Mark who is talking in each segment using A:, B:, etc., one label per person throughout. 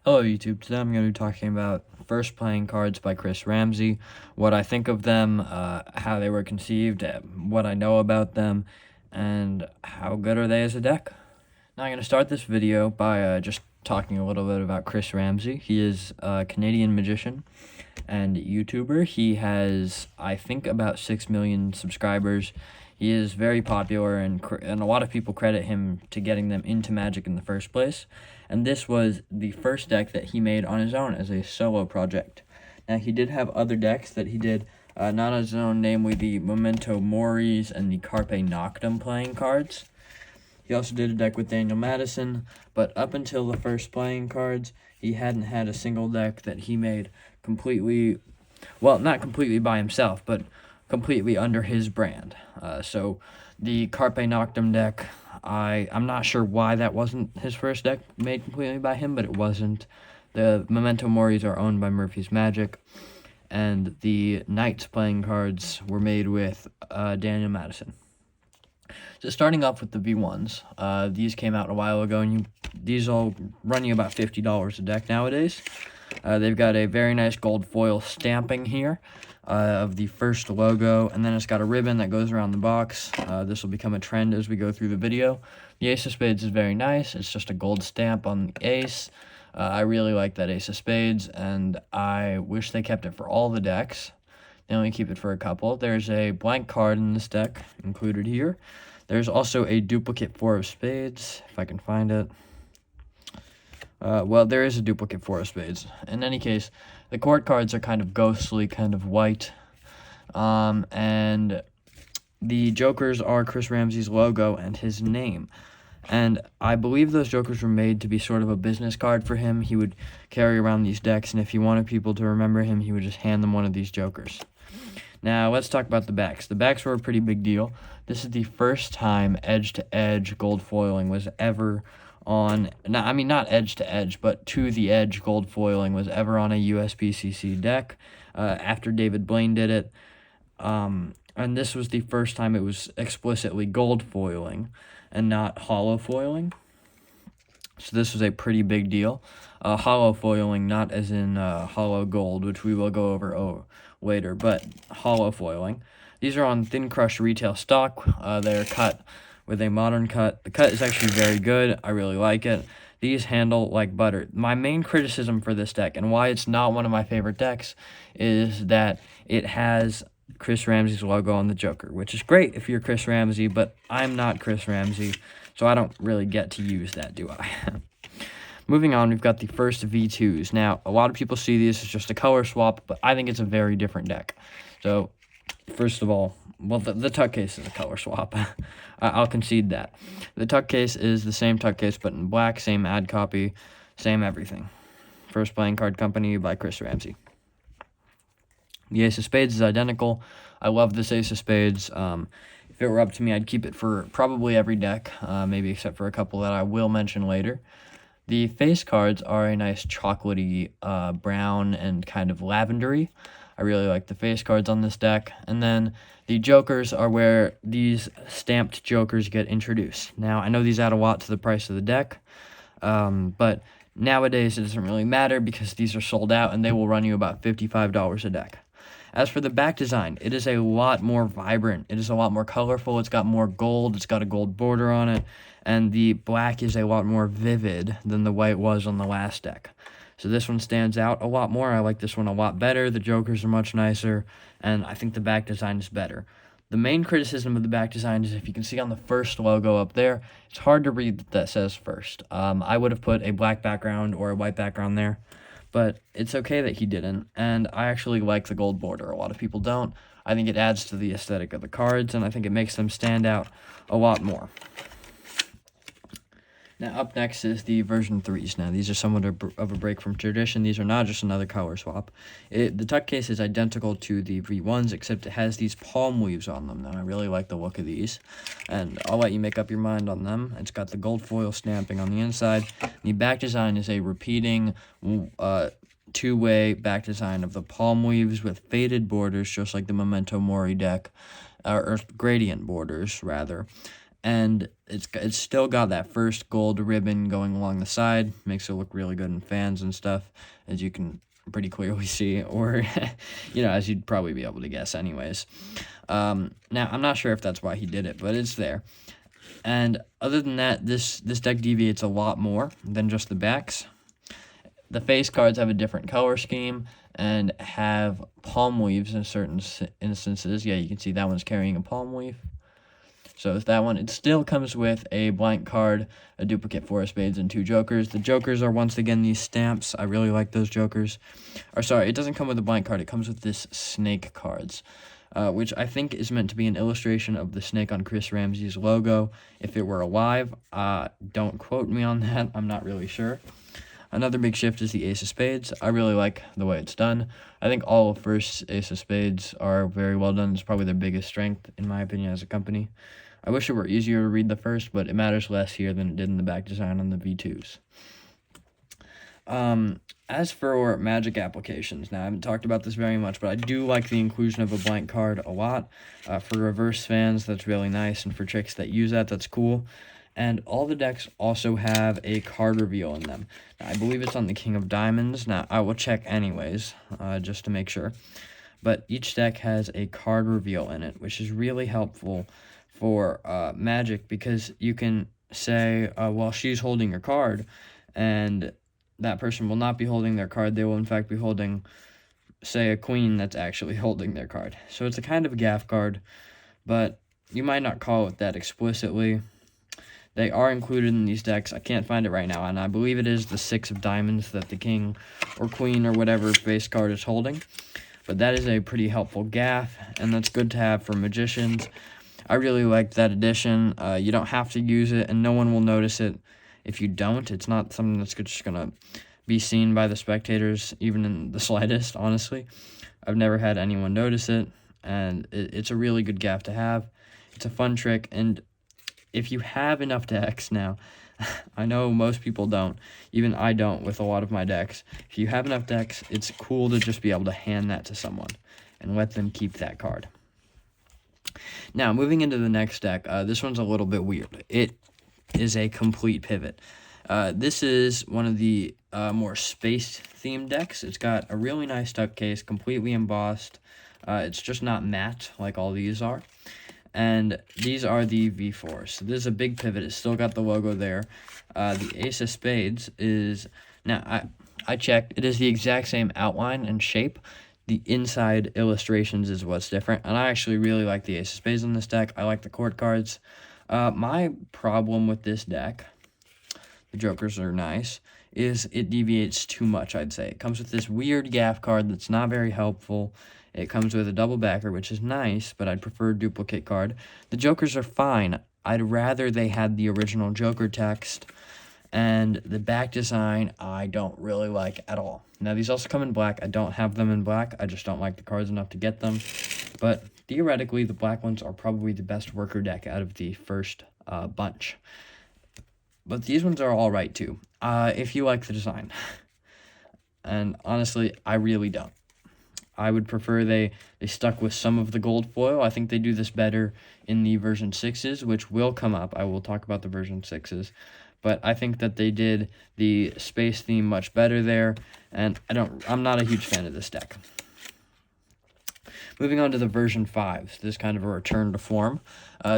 A: Hello YouTube, today I'm going to be talking about First Playing Cards by Chris Ramsey, what I think of them, how they were conceived, what I know about them, and how good are they as a deck. Now I'm going to start this video by just talking a little bit about Chris Ramsey. He is a Canadian magician and YouTuber. He has, I think, about 6 million subscribers. He is very popular, and a lot of people credit him to getting them into Magic in the first place. And this was the first deck that he made on his own as a solo project. Now, he did have other decks that he did not on his own, namely the Memento Moris and the Carpe Noctem playing cards. He also did a deck with Daniel Madison, but up until the First Playing Cards, he hadn't had a single deck that he made completely, well, not completely by himself, but completely under his brand. So the Carpe Noctem deck, I'm not sure why that wasn't his first deck made completely by him, but it wasn't. The Memento Moris are owned by Murphy's Magic, and the Knights playing cards were made with Daniel Madison. So starting off with the V1s, these came out a while ago, and these all run you about $50 a deck nowadays. They've got a very nice gold foil stamping here of the first logo, and then it's got a ribbon that goes around the box. This will become a trend as we go through the video. The Ace of Spades is very nice. It's just a gold stamp on the ace. I really like that Ace of Spades, and I wish they kept it for all the decks. They only keep it for a couple. There's a blank card in this deck included here. There's also a duplicate Four of Spades, if I can find it. Well, there is a duplicate Four of Spades. In any case, the court cards are kind of ghostly, kind of white. And the jokers are Chris Ramsey's logo and his name. And I believe those jokers were made to be sort of a business card for him. He would carry around these decks, and if he wanted people to remember him, he would just hand them one of these jokers. Now, let's talk about the backs. The backs were a pretty big deal. This is the first time edge-to-edge gold foiling was ever on, not edge-to-edge, but to-the-edge gold foiling was ever on a USPCC deck after David Blaine did it. And this was the first time it was explicitly gold foiling and not hollow foiling. So this was a pretty big deal. Hollow foiling, not as in hollow gold, which we will go over later, but hollow foiling. These are on thin crush retail stock. They're cut with a modern cut. The cut is actually very good. I really like it. These handle like butter. My main criticism for this deck, and why it's not one of my favorite decks, is that it has Chris Ramsey's logo on the Joker, which is great if you're Chris Ramsey, but I'm not Chris Ramsey, so I don't really get to use that, do I? Moving on, we've got the first V2s. Now, a lot of people see these as just a color swap, but I think it's a very different deck. So, first of all, well, the tuck case is a color swap. I'll concede that. The tuck case is the same tuck case, but in black, same ad copy, same everything. First Playing Card Company by Chris Ramsey. The Ace of Spades is identical. I love this Ace of Spades. If it were up to me, I'd keep it for probably every deck, maybe except for a couple that I will mention later. The face cards are a nice chocolatey brown and kind of lavendery. I really like the face cards on this deck. And then the jokers are where these stamped jokers get introduced. Now, I know these add a lot to the price of the deck, but nowadays it doesn't really matter because these are sold out and they will run you about $55 a deck. As for the back design, it is a lot more vibrant. It is a lot more colorful. It's got more gold. It's got a gold border on it. And the black is a lot more vivid than the white was on the last deck. So this one stands out a lot more. I like this one a lot better. The jokers are much nicer, and I think the back design is better. The main criticism of the back design is, if you can see on the first logo up there, it's hard to read that says first. I would have put a black background or a white background there, but it's okay that he didn't, and I actually like the gold border. A lot of people don't. I think it adds to the aesthetic of the cards, and I think it makes them stand out a lot more. Now, up next is the version 3s. Now, these are somewhat of a break from tradition. These are not just another color swap. The tuck case is identical to the V1s, except it has these palm leaves on them. Now, I really like the look of these, and I'll let you make up your mind on them. It's got the gold foil stamping on the inside. The back design is a repeating two-way back design of the palm leaves with faded borders, just like the Memento Mori deck, or gradient borders, rather. and it's still got that first gold ribbon going along the side. Makes it look really good in fans and stuff, as you can pretty clearly see, or as you'd probably be able to guess anyways. Now I'm not sure if that's why he did it, but it's there. And other than that, this deck deviates a lot more than just the backs. The face cards have a different color scheme and have palm leaves in certain instances. Yeah, you can see that one's carrying a palm leaf. So that one, it still comes with a blank card, a duplicate 4 of spades, and 2 jokers. The jokers are once again these stamps. I really like those jokers. Or sorry, it doesn't come with a blank card. It comes with this snake cards, which I think is meant to be an illustration of the snake on Chris Ramsey's logo. If it were alive, don't quote me on that. I'm not really sure. Another big shift is the ace of spades. I really like the way it's done. I think all of First's ace of spades are very well done. It's probably their biggest strength, in my opinion, as a company. I wish it were easier to read the first, but it matters less here than it did in the back design on the V2s. As for Magic applications, now I haven't talked about this very much, but I do like the inclusion of a blank card a lot. For reverse fans, that's really nice, and for tricks that use that, that's cool. And all the decks also have a card reveal in them. Now, I believe it's on the King of Diamonds. Now, I will check anyways, just to make sure. But each deck has a card reveal in it, which is really helpful for Magic, because you can say, well, she's holding your card, and that person will not be holding their card. They will, in fact, be holding, say, a queen that's actually holding their card. So it's a kind of a gaff card, but you might not call it that explicitly. They are included in these decks. I can't find it right now, and I believe it is the 6 of diamonds that the king or queen or whatever base card is holding. But that is a pretty helpful gaff, and that's good to have for magicians. I really liked that addition. You don't have to use it, and no one will notice it if you don't. It's not something that's just going to be seen by the spectators, even in the slightest, honestly. I've never had anyone notice it, and it's a really good gaff to have. It's a fun trick, and if you have enough decks now, I know most people don't, even I don't with a lot of my decks. If you have enough decks, it's cool to just be able to hand that to someone and let them keep that card. Now, moving into the next deck, this one's a little bit weird. It is a complete pivot. This is one of the more space-themed decks. It's got a really nice duck case, completely embossed. It's just not matte like all these are. And these are the V4s. So this is a big pivot. It's still got the logo there. The ace of spades is... Now, I checked. It is the exact same outline and shape. The inside illustrations is what's different. And I actually really like the ace of spades on this deck. I like the court cards. My problem with this deck, the jokers are nice, is it deviates too much, I'd say. It comes with this weird gaff card that's not very helpful. It comes with a double backer, which is nice, but I'd prefer a duplicate card. The jokers are fine. I'd rather they had the original joker text, and the back design I don't really like at all. Now, these also come in black. I don't have them in black. I just don't like the cards enough to get them. But theoretically, the black ones are probably the best worker deck out of the first bunch. But these ones are all right, too, if you like the design. And honestly, I really don't. I would prefer they stuck with some of the gold foil. I think they do this better in the version 6s, which will come up. I will talk about the version 6s. But I think that they did the space theme much better there, and I'm not a huge fan of this deck. Moving on to the version 5s, this is kind of a return to form.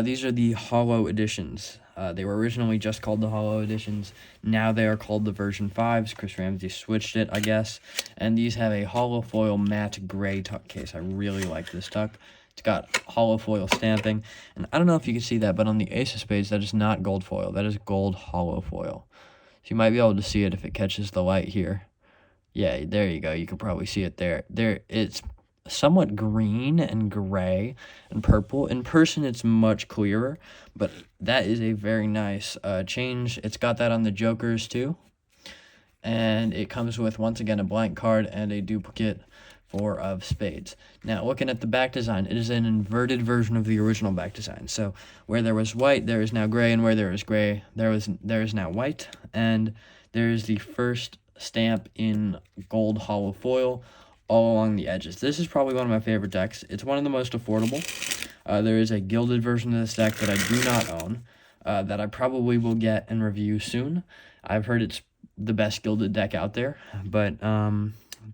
A: These are the Holo editions. They were originally just called the Holo editions. Now they are called the version 5s. Chris Ramsey switched it, I guess. And these have a holo foil matte gray tuck case. I really like this tuck. It's got holo foil stamping. And I don't know if you can see that, but on the ace of spades, that is not gold foil. That is gold holo foil. So you might be able to see it if it catches the light here. Yeah, there you go. You can probably see it there. It's somewhat green and gray and purple. In person, it's much clearer, but that is a very nice change. It's got that on the jokers too, and it comes with, once again, a blank card and a duplicate 4 of spades. Now, looking at the back design, it is an inverted version of the original back design. So where there was white, there is now gray, and where there is gray, there is now white, and there is the first stamp in gold holo foil all along the edges. This is probably one of my favorite decks. It's one of the most affordable. There is a gilded version of this deck that I do not own. that I probably will get and review soon. I've heard it's the best gilded deck out there, but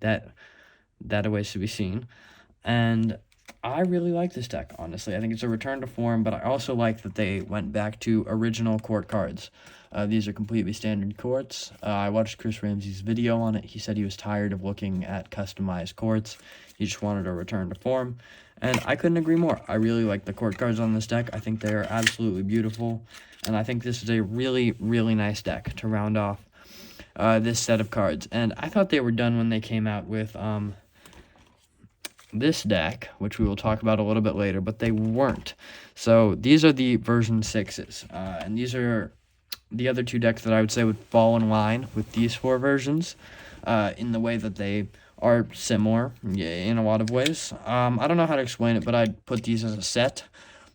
A: that awaits to be seen. And I really like this deck, honestly. I think it's a return to form, but I also like that they went back to original court cards. These are completely standard courts. I watched Chris Ramsey's video on it. He said he was tired of looking at customized courts. He just wanted a return to form, and I couldn't agree more. I really like the court cards on this deck. I think they are absolutely beautiful, and I think this is a really, really nice deck to round off this set of cards. And I thought they were done when they came out with this deck, which we will talk about a little bit later, but they weren't. So these are the version 6s, and these are the other two decks that I would say would fall in line with these 4 versions in the way that they are similar in a lot of ways. I don't know how to explain it, but I'd put these as a set.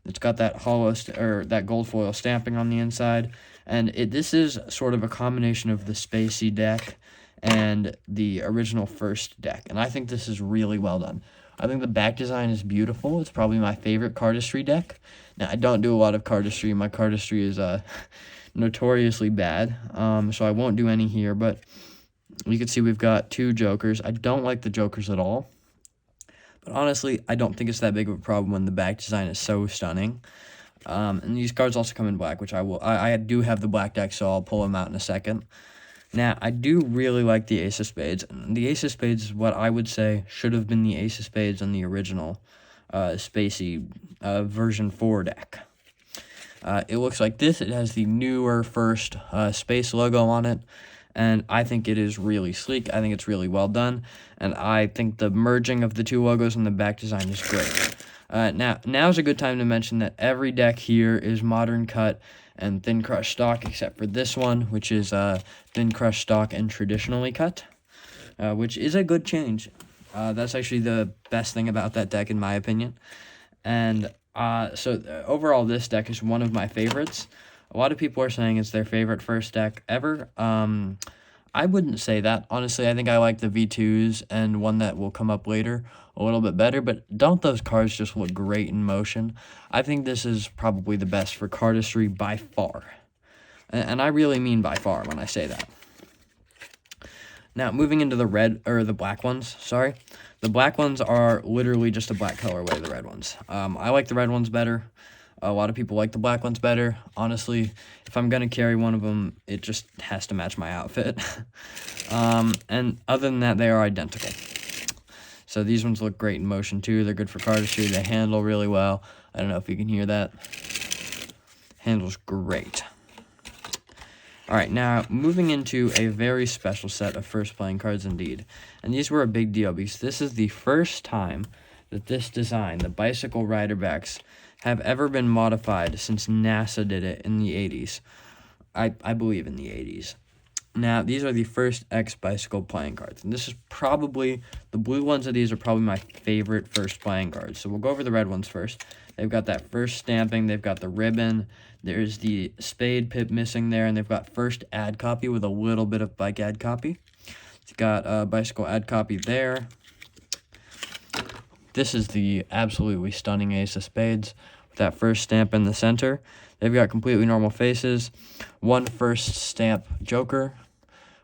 A: It's got that that gold foil stamping on the inside, and this is sort of a combination of the Spacey deck and the original first deck, and I think this is really well done. I think the back design is beautiful. It's probably my favorite cardistry deck. Now, I don't do a lot of cardistry. My cardistry is notoriously bad, so I won't do any here, but you can see we've got 2 jokers. I don't like the jokers at all, but honestly, I don't think it's that big of a problem when the back design is so stunning. And these cards also come in black, which I do have the black deck, so I'll pull them out in a second. Now, I do really like the Ace of Spades. The Ace of Spades is what I would say should have been the Ace of Spades on the original Spacey version 4 deck. It looks like this. It has the newer first space logo on it, and I think it is really sleek. I think it's really well done, and I think the merging of the 2 logos in the back design is great. Now's a good time to mention that every deck here is modern cut and thin crush stock, except for this one, which is thin crush stock and traditionally cut, which is a good change. That's actually the best thing about that deck, in my opinion. And so overall, this deck is one of my favorites. A lot of people are saying it's their favorite first deck ever. I wouldn't say that. Honestly, I think I like the V2s and one that will come up later a little bit better, but don't those cards just look great in motion? I think this is probably the best for cardistry by far. And I really mean by far when I say that. Now, moving into the black ones, sorry. The black ones are literally just a black colorway of the red ones. I like the red ones better. A lot of people like the black ones better. Honestly, if I'm going to carry one of them, it just has to match my outfit. And other than that, they are identical. So these ones look great in motion, too. They're good for cardistry. They handle really well. I don't know if you can hear that. Handles great. All right, now moving into a very special set of first playing cards indeed. And these were a big deal because this is the first time that this design, the bicycle rider backs, have ever been modified since NASA did it in the 80s. I believe in the 80s. Now, these are the first X bicycle playing cards. And this is probably, the blue ones of these are probably my favorite first playing cards. So we'll go over the red ones first. They've got that first stamping. They've got the ribbon. There's the spade pip missing there. And they've got first ad copy with a little bit of bike ad copy. It's got a bicycle ad copy there. This is the absolutely stunning Ace of Spades with that first stamp in the center. They've got completely normal faces. One first stamp joker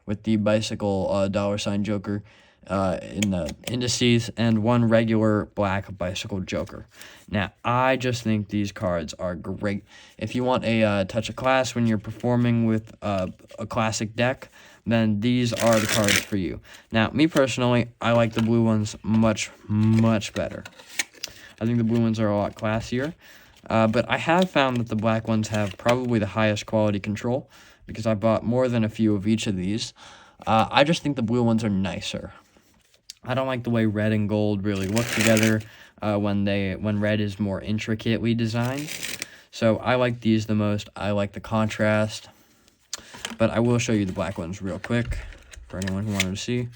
A: with the bicycle $ joker in the indices, and one regular black bicycle joker. Now, I just think these cards are great. If you want a touch of class when you're performing with a classic deck, then these are the cards for you. Now, me personally, I like the blue ones much, much better. I think the blue ones are a lot classier. But I have found that the black ones have probably the highest quality control because I bought more than a few of each of these. I just think the blue ones are nicer. I don't like the way red and gold really look together when red is more intricately designed. So I like these the most. I like the contrast. But I will show you the black ones real quick for anyone who wanted to see.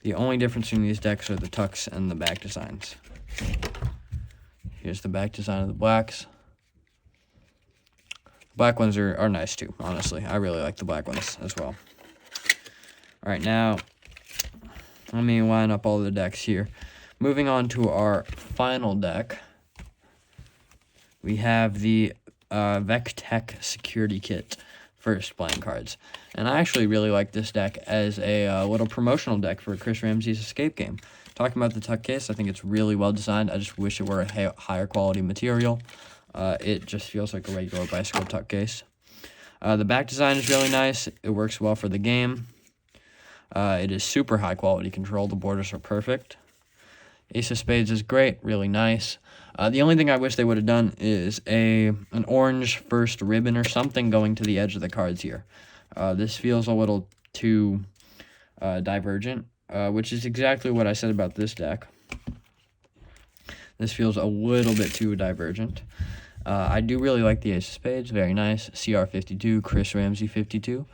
A: The only difference in these decks are the tucks and the back designs. Here's the back design of the blacks. Black ones are nice too, honestly. I really like the black ones as well. All right, now let me line up all the decks here. Moving on to our final deck, we have the Vectech Security Kit first playing cards. And I actually really like this deck as a little promotional deck for Chris Ramsey's Escape game. Talking about the tuck case, I think it's really well designed. I just wish it were a higher quality material. It just feels like a regular bicycle tuck case. The back design is really nice. It works well for the game. It is super high quality control. The borders are perfect. Ace of Spades is great, really nice. The only thing I wish they would have done is an orange first ribbon or something going to the edge of the cards here. This feels a little too divergent, which is exactly what I said about this deck. This feels a little bit too divergent. I do really like the Ace of Spades, very nice. CR52, Chris Ramsey 52.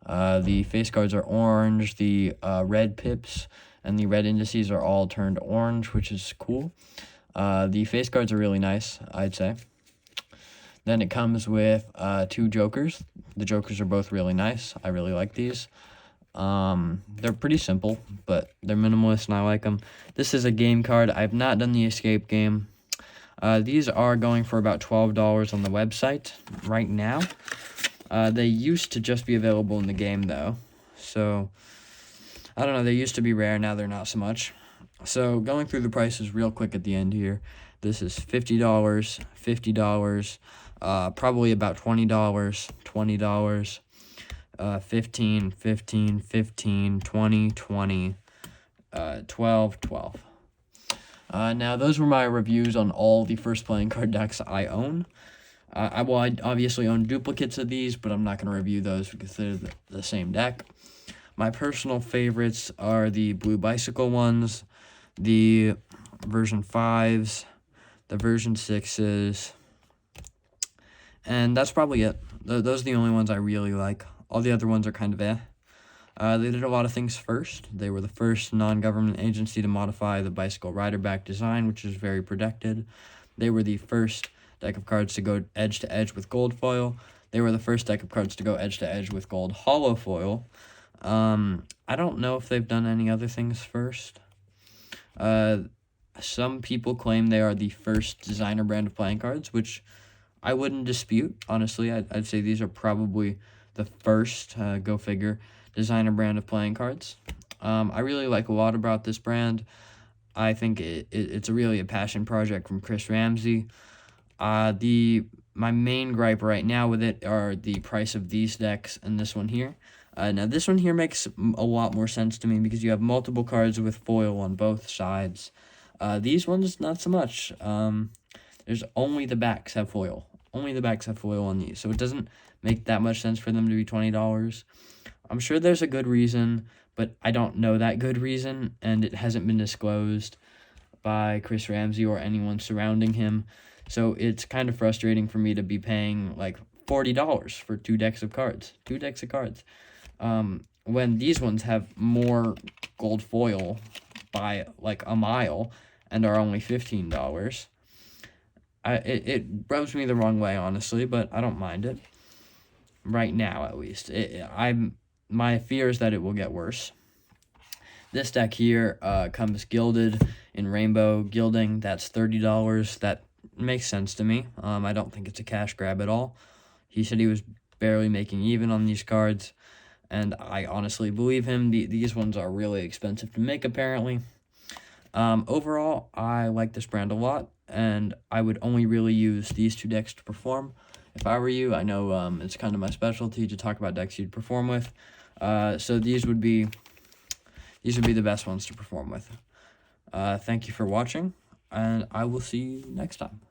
A: The face cards are orange, the red pips and the red indices are all turned orange, which is cool. The face cards are really nice, I'd say. Then it comes with 2 jokers. The jokers are both really nice. I really like these. They're pretty simple, but they're minimalist and I like them. This is a game card. I've not done the escape game. These are going for about $12 on the website right now. They used to just be available in the game, though. So, I don't know. They used to be rare. Now they're not so much. So, going through the prices real quick at the end here. This is $50, $50, probably about $20, $20, 15, 15, 15, 20, 20, 12, 12. Now, those were my reviews on all the first playing card decks I own. I obviously own duplicates of these, but I'm not going to review those because they're the same deck. My personal favorites are the Blue Bicycle ones, the version 5s, the version 6s, and that's probably it. Those are the only ones I really like. All the other ones are kind of eh. They did a lot of things first. They were the first non-government agency to modify the bicycle rider back design, which is very protected. They were the first deck of cards to go edge-to-edge with gold foil. They were the first deck of cards to go edge-to-edge with gold hollow foil. I don't know if they've done any other things first. Some people claim they are the first designer brand of playing cards, which I wouldn't dispute. Honestly, I'd say these are probably the first, go figure, designer brand of playing cards. I really like a lot about this brand. I think it's really a passion project from Chris Ramsey. My main gripe right now with it are the price of these decks and this one here. Now, this one here makes a lot more sense to me because you have multiple cards with foil on both sides. These ones, not so much. There's only the backs have foil. Only the backs have foil on these, so it doesn't make that much sense for them to be $20. I'm sure there's a good reason, but I don't know that good reason, and it hasn't been disclosed by Chris Ramsey or anyone surrounding him. So it's kind of frustrating for me to be paying like $40 for 2 decks of cards. 2 decks of cards. When these ones have more gold foil by like a mile and are only $15. It rubs me the wrong way, honestly, but I don't mind it. Right now, at least. My fear is that it will get worse. This deck here comes gilded in rainbow gilding. That's $30. That makes sense to me. I don't think it's a cash grab at all. He said he was barely making even on these cards, and I honestly believe him. These ones are really expensive to make, apparently. Overall, I like this brand a lot, and I would only really use these 2 decks to perform. If I were you, I know it's kind of my specialty to talk about decks you'd perform with. So these would be the best ones to perform with. Thank you for watching, and I will see you next time.